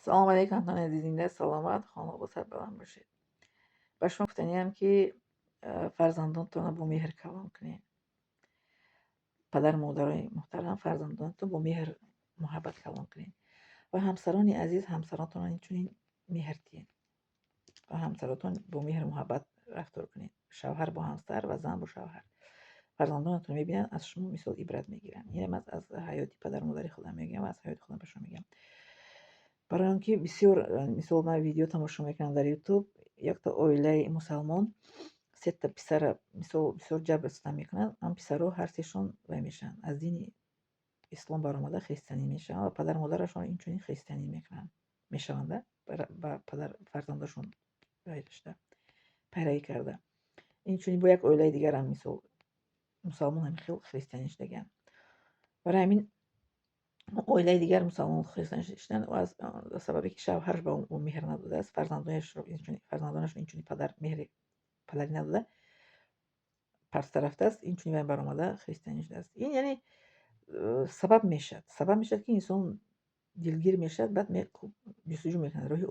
سلام علیکم تان عزیزینده سلامت خانه و سربلند باشید. به شما گفتنیم که فرزندانتون رو با مهر کلام کنید. پدر مادرای محترم فرزندانتون با مهر محبت کلام کنید و همسران عزیز همسرانتون رو اینچنین مهر دین و همسراتون با مهر محبت رفتار کنید. شوهر با همسر و زن با شوهر. فرزندانتون میبینن از شما مثال عبرت میگیرن. یعنی من از حیاتی پدر مادری خودم میگم و از حیات خودم به شما میگم. برای اینکه بسیار مثال من ویدیو تماشا میکنم در یوتیوب یک تا اویله مسلمان سه تا پسر مثال بسیار جبر ستم میکنن. هم پسرها هر سهشون وای میشن از دین اسلام برآمده خریستنی میشن و پدر مادرشون اینچنین خریستنی میکنن میشونده با پدر فرزندشون رایشته پیروی کرده. اینچنین با یک اویله دیگر هم مثال مسلمان هم خیلی خریستنیش دیگه. برای همین اویله دیگر مسلمان خریستنیش شدن و از سببی که شوهرش به اون مهر نداده است فرزندانش رو اینچنین پدر مهر پدری نداده پس رفته است اینچنین وی برآمده خریستنی شده است. این یعنی سبب میشد که انسان دلگیر میشد بعد جستجو میکنه روح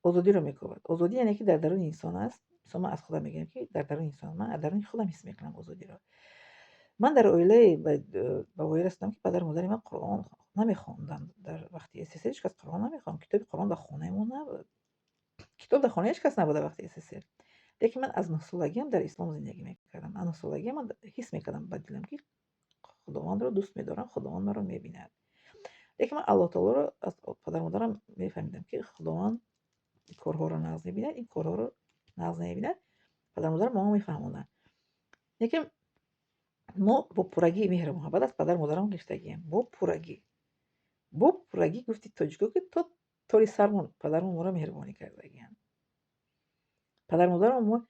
آزادی رو میکوبد. آزادی یعنی که در درون انسان است. مثلا من از خودم میگم که در درون انسان من درون خودم حس میکنم آزادی رو. من در اویله با وای رسیدم که پدر مادر من قرآن نمیخوندن. در وقتی اساسی هیچ کس قرآن نمیخوند. کتاب قرآن در خانه‌مون نبود. کتاب در خانه هیچ کس نبوده وقتی اساسی. لیکن من از 9 سالگیم در اسلام زندگی میکردم. از 9 سالگی من حس میکردم با دلم که خداوند رو دوست میدارم، خداوند مرا میبیند. لیکن من الله تعالی رو از پدر مادرم میفهمیدم که خداوند این کارها رو ناز نمیبیند، این کارها رو ناز نمیبیند. پدر مادرم ما میفهموندن. لیکن ما با پورگی مهر محبت از پدر مادرم گرفتگیم. با پورگی گفتی تاجیکو که تو طوری سرمون پدرمون ما رو مهربانی کردگیم. پدر مادرم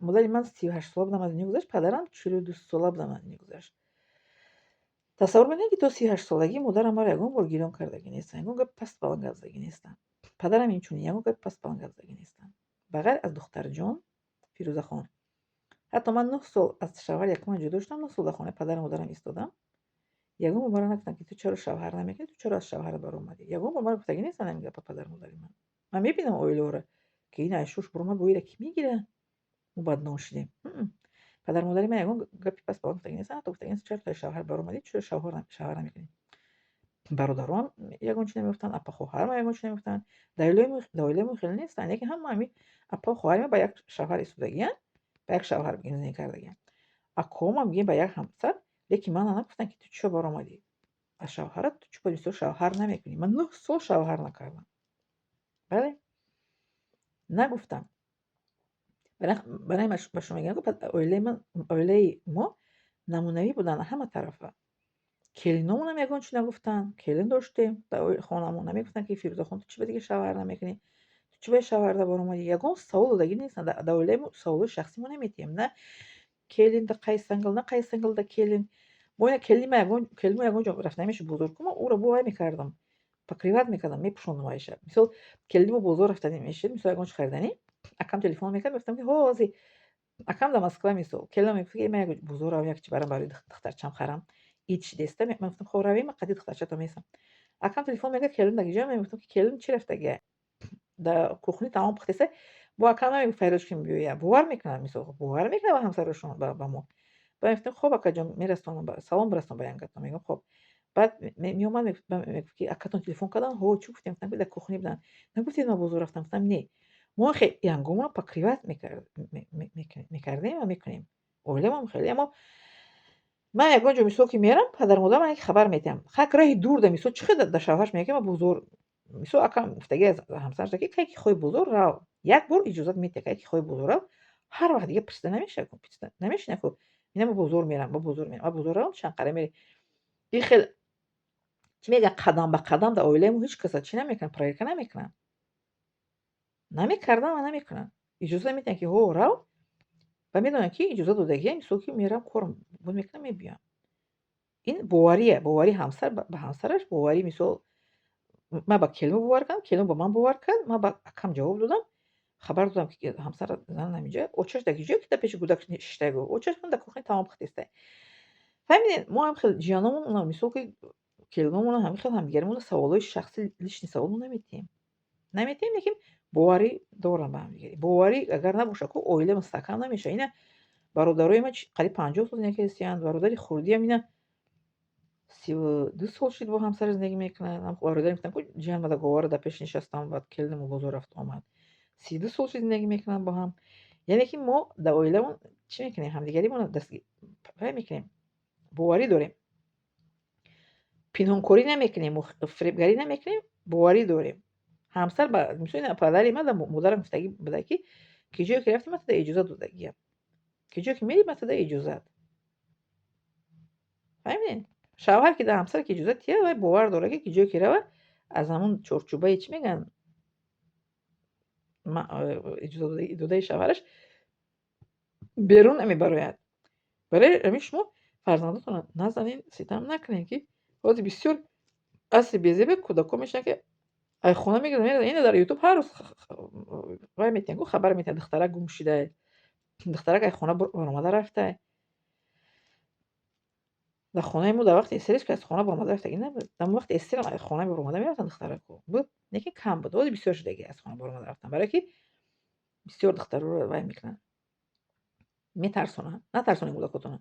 مادر من 38 سال بودم از دنیا گذشت. پدرم 42 ساله بودم از دنیا گذشت. تصور میکنید که تا 38 سالگی مادرم مرا یگان بار گیران کردگی نیستن. یگان گپ پست بلند گزدگی نیستن. پدرم اینچونی یگان گپ پست بلند گزدگی نیستن. بغیر از دختر جان فیروزه خان. حتی من 9 سال از شوهر یکم جدا شدم. 9 سال در خانه پدر مادرم ایستادم. یگان مرا نگفتن که تو چرا شوهر نمیکنی، تو چرا از شوهر بر اومدی. یگان با مرا گفتگی نیستن همین گپ پدر مادر من میبینم اویلو رو که این عشوش برو ما بویره کی میگیره و بعد نوشیدیم. پدر مادری من یگان گپی پس با گفتگی نیستن. تو گفتگی نیست چرا تا شوهر بر اومدی، چرا شوهر نمیکنی. برادرام یگان چی نمیگفتن، اپا خواهرم یگان چی نمیگفتن. دایلمون خیلی نیستن. یکی هم همین اپا خواهرم با یک شوهر ایستادگیان، با یک شوهر زندگی کردگیان. اکوم هم میگه با یک همسر. لیکن من نگفتن که تو چرا بر اومدی از شوهرت، تو چرا با شوهر نمیکنی. من 9 سال شوهر نکردم. بله نگفتم. برای به شما میگم که اویله ما نمونه‌ای بودن همه طرفه. کلینامون هم یگان چی نگفتن. کلین داشتیم در خانمون نمیگفتن که فیروزه خان تو چی دیگه شوهر نمیکنی، تو چی به شوهر در بار اومدی. یگان سوال دادگی نیستن. در اویله سوال شخصی ما نمیتیم. نه کلین در قیسنگل نه قیسنگل در کلین. با این کلیم یگان جا رفت نمیشه بزرگ کنم او رو بوهای میکردم پکریوت میکردم میپوشوندم ایشه. مثلا کلیم بزرگ رفتنی میشه. مثلا یگان خریدنی اکم تلفن میکرد گفتم که هازی اکم در مسکو میسو کلیم میگه من بزرگ یک چی برام برای دخترچم خرم هیچ دسته من گفتم خب روی من قدید دخترچه میسم. اکم تلفن میگه کلیم دیگه من گفتم که کلیم چی رفته در کوخنی تمام پختسه با اکم نمیگه فیروز کیم بیویا باور میکنم میسو باور میکنه با همسرشون با ما با گفتم خب اکا جان میرسونم با سلام برسونم با ینگتم. میگم خب بعد میومد میگه که اکاتون تلفن کردن هو چی گفتم در کوخنی بودن. نگفتید ما بزرگ رفتم. گفتم نه ما خیلی ینگمون رو پکریوت میکردیم و میکنیم. اوله ما خیلی اما من یگان جا میسو که میرم پدر مادر من یک خبر میدم خاک راه دور ده میسو چقدر در شوهرش میگه ما بزرگ میسو اکم گفتگی از همسرش که کی خوی بزرگ را یک بار اجازه میده که خوی بزرگ را هر وقت دیگه پرسته نمیشه کو پرسته نمیشه کو اینا با بزرگ میرم با بزرگ را شنقره میری. این خیلی چی میگه قدم به قدم در اویله مو هیچ کس چی نمیکنه پرایکه نمیکردن و نمیکنن. اجازه میدن که هو را و میدونن که اجازه دادگی میسو که میرم کارم بود میکنم میبیام. این باوریه باوری همسر به همسرش باوری میسو من با کلمه باور کردم کلمه با من باور کرد. من با اکم جواب دادم خبر دادم که همسر زن نمیجه اوچش دگیجه که پیش گودک نشتگو اوچش من در کوخنی تمام خستسته. فهمیدین ما هم خیلی جیانمون اونا میسو که келиномон ҳамин хел ҳамдигаримонро саволҳои шахсӣ лишни савол наметавонем, лекин боварӣ дорам ба ҳамдигари. Боварӣ агар набоша ку оила мустаҳкам намешавад. Ина бародарои ман қариб 50 сол зиндагӣ ҳастанд. Бародари хурдиам ина 32 сол шуд бо ҳамсар зиндагӣ мекунад. Ҳам бародари гуфтам ку ҷан ва говара да пеш нишастам, баъд келинам бозор рафт омад. 32 сол шуд зиндагӣ мекунанд бо ҳам. Яъне ки мо дар оиламон чӣ мекунем? Ҳамдигаримонро фаҳм мекунем, боварӣ дорем. Пинҳонкорӣ намекунем, фиребгарӣ намекунем, боварӣ дорем. ҳамсар ба мисоли падари ман модарам гуфтагӣ буда ки ҷое ки рафтӣ ман тада иҷозат додагиям. Ҷое ки мери ман тада иҷозат. фаҳмидед? Шавҳар ки да ҳамсар ки иҷозат диҳад, вай бовар дорад ки ҷое ки рава аз ҳамун чорчӯбаи чӣ мегӯянд иҷозат додаи шавҳараш берун намебарояд. Барои ҳамин шумо фарзандатонро назанед, ситам накунед ки ҳозир бисёр асри безебе кӯдакон мешаванд ки айхона мегиранд. Ина дар ютуб ҳар рӯз вай метиҳанд ку хабар метиҳанд духтарак гум шудае, духтарак айхона баромада рафтае. дар хонаи мо дар вақти эсериш ки аз хона баромада рафтагӣ набуд. Дар вақти эсерам аз хона баромада мерафтанд духтарако. Буд, лекин кам буд. Ҳозир бисёр шудагӣ аз хона баромада рафтан. Барое ки бисёр духтароро вай мекунанд. Метарсонанд. Натарсонед кӯдакотонро.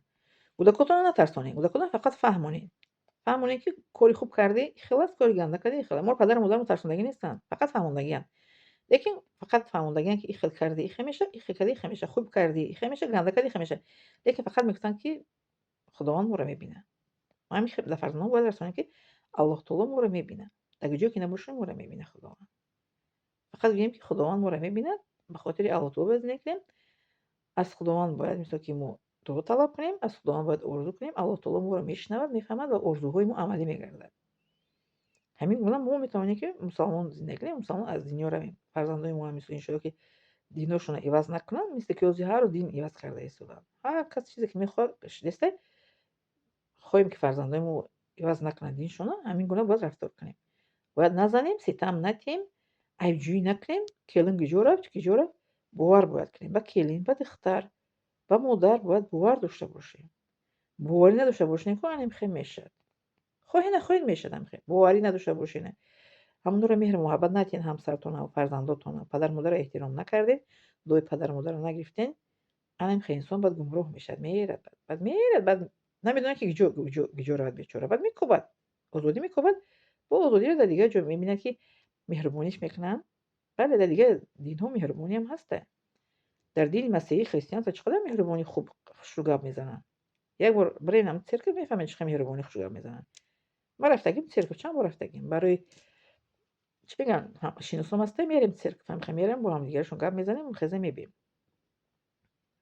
Кӯдакотонро натарсонед. Кӯдакотонро фақат фаҳмонед. Фаҳмонед ки кори хуб кардӣ, ихел аст, кори ганда кардӣ, ихел. Мо падару модармо тарсондагӣ нестанд. Фақат фаҳмондагианд. Лекин фақат фаҳмондагианд ки ихел кардӣ, ихел мешавад, ихел кардӣ, ихел мешавад, хуб кардӣ, ихел мешавад, ганда кардӣ, ихел мешавад. Лекин фақат мегӯянд ки худованд моро мебинад. мо ҳамин хел дар фарзандонам бояд расонем ки Аллоҳ таоло моро мебинад. Дар куҷое ки набошем моро мебинад худованд. фақат гӯем ки худованд моро мебинад, ба хотири Аллоҳ таоло бояд зиндагӣ кунем. аз худованд бояд мисол ки мо дуо талаб кунем, аз худованд бояд орзу кунем. Аллоҳ таоло моро мешунавад, мефаҳмад ва орзуҳои мо амалӣ мегардад. ҳамин гуна мо метавонем ки мусалмон зиндагӣ кунем, мусалмон аз дунё равем. Фарзандои мо ҳам мисли иншоалло ки диношонро иваз накунанд, мисли ки ҳозир ҳар рӯз дин иваз карда истоданд. Ҳар кас чизе ки мехоҳад шудесте, хоҳем ки фарзандои мо иваз накунанд диншонро, ҳамин гуна бояд рафтор кунем. Бояд назанем, ситам натиҳем, айбҷӯӣ накунем. Келин куҷо рафт, куҷо рафт, бовар бояд кунем. Ба келин, ба духтар, ба модар бояд бовар дошта бошем. боварӣ надошта бошем ку ҳамин мешавад. хоҳед нахоҳед мешавад ҳамин хел. боварӣ надошта бошед, ҳамонро меҳру муҳаббат натиҳед ҳамсартонро, фарзандотонро, падару модарро эҳтиром накардед, дуои падару мадарро нагирифтед, ҳамин хел инсон баъд гумроҳ мешавад, мерад, баъд мерад, баъд намедонад ки куҷо равад бечора, баъд мекобад, озодӣ мекобад, бо озодиро дар дигар ҷо мебинад ки меҳрубониш мекунанд. бале, дар дигар динҳо меҳрубониам ҳаста. дар дини масеҳӣ, христианство чӣ қадар меҳрубонӣ хуб хушу гап мезананд. як бор бирем церкв мефаҳмед чӣ қадар меҳрубонӣ хушу гап мезананд. ма рафтагим церкв, чанд бор рафтагим. Барои чӣ мегӯянд, шиносон аста мерем церкв, ҳамихел мерем, бо ҳамдигарашон гап мезанем, хеза мебием.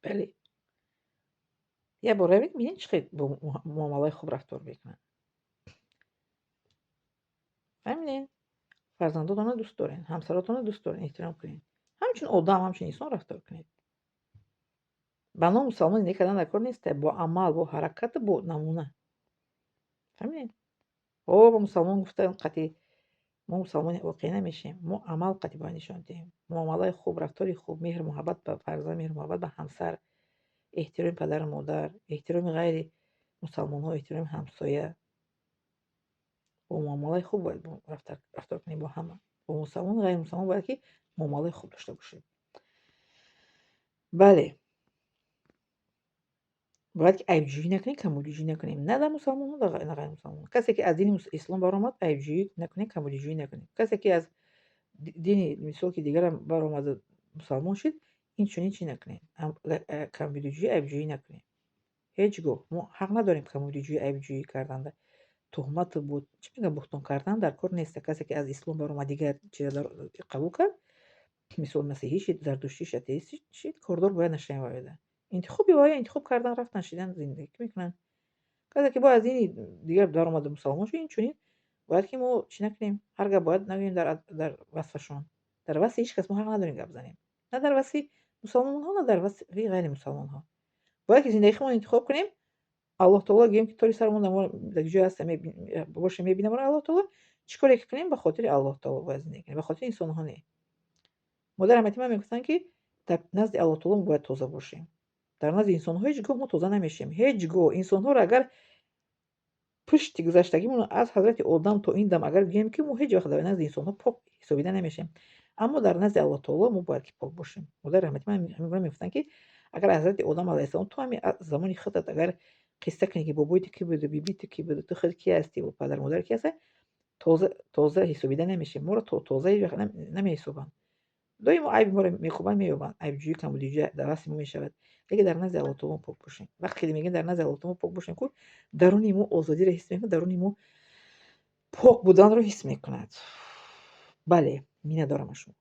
бале, як бор равед, бинед чӣ қадр бо муомалаи хуб рафтор мекунанд. фаҳмидед? фарзандотонро дӯст доред, ҳамсаратонро дӯст доред, эҳтиром кунед. ҳамчун одам, ҳамчун инсон рафтор кунед. ба ном мусалмон зиндагӣ кардан дар кор нест, бо амал, бо ҳаракату бо намуна. фаҳмидед? мо мусалмон гуфтанд қатъи мо мусалмон воқеӣ намешем. Мо амал қатъи бояд нишон диҳем. муомалаи хуб, рафтори хуб, меҳру муҳаббат ба фарзанд, меҳру муҳаббат ба ҳамсар, эҳтироми падару модар, эҳтироми ғайри мусалмонҳо, эҳтироми ҳамсоя. бо муомалаи хуб бояд рафтор кунем бо ҳама. бо мусалмон, ғайри мусалмон бояд ки муомалаи хуб дошта бошем. бале, бояд ки айбҷӯӣ накунем, камолиҷӯӣ накунем. На дар мусалмонҳо, на ғайри мусалмонҳо. касе ки аз дини ислом баромад, айбҷӯӣ накунем, камолиҷӯӣ накунем. касе ки аз дини мисол ки дигарам баромаду мусалмон шуд, инчунин чӣ накунем, камолиҷӯӣ, айбҷӯӣ накунем. ҳеҷ гоҳ мо ҳақ надорем камолиҷӯӣ, айбҷӯӣ карданда. тӯҳмату чӣ мегӯянд, бӯҳтон кардан дар кор нест. касе ки аз ислом баромад, дигар чиза қабул кард, мисол масеҳӣ шуд, зардуштӣ шуд, атеист шуд, кордор бояд нашавем ваёда. интихоби оя интихоб кардан, рафтан шидан, зиндагӣ мекунанд. касе ки бо аз дини дигар баромаду мусалмон шуд, инчунин бояд ки мо чӣ накунем, ҳар гап бояд нагӯем дар васфашон. дар васфи ҳеҷ кас мо ҳақ надорем гап занем. на дар васфи мусалмонҳо, на дар васфи ғайри мусалмонҳо. бояд ки зиндагиамон интихоб кунем. Аллоҳ таоло гӯем ки тори сарамон дар куҷое ҳаста бошем, мебинад моро Аллоҳ таоло. чӣ коре ки кунем, ба хотири Аллоҳ таоло бояд зиндагӣ кунем, ба хотири инсонҳо не. модар ҳамати ман мегуфтанд ки дар назди Аллоҳ таоло мо бояд тоза бошем. дар назди инсонҳо ҳеҷ гоҳ мо тоза намешем. ҳеҷ гоҳ инсонҳоро агар пушти гузаштагимонро аз ҳазрати одам то ин дам агар гӯем ки мо ҳеҷ вақт дар назди инсонҳо пок ҳисобида намешавем, аммо дар назди Аллоҳ таоло мо бояд ки пок бошем. Модар раҳмати ман ҳамин мегуфтанд ки агар ҳазрати одам алайҳиссалом ту ҳамин замони худат агар қисса кунӣ ки бобои ту кӣ буду, бибии ту кӣ буду, ту худ ки ҳастӣ ва падару модар ки ҳастанд, тоза ҳисобида намешем. Моро тоза ҳеҷ вақт намеҳисобанд. доимо айби моро мехобанд, меёбанд, айбҷӯӣ, камбудиҷӯӣ дар дасти мо мешавад. Лекин дар назди Аллоҳ таоло пок бошем. Вақте ки мегӯем дар назди Аллоҳ таоло пок бошем, ку даруни мо озодиро ҳис мекунад, даруни мо пок буданро ҳис мекунад. Бале, миннат дорам аз шумо.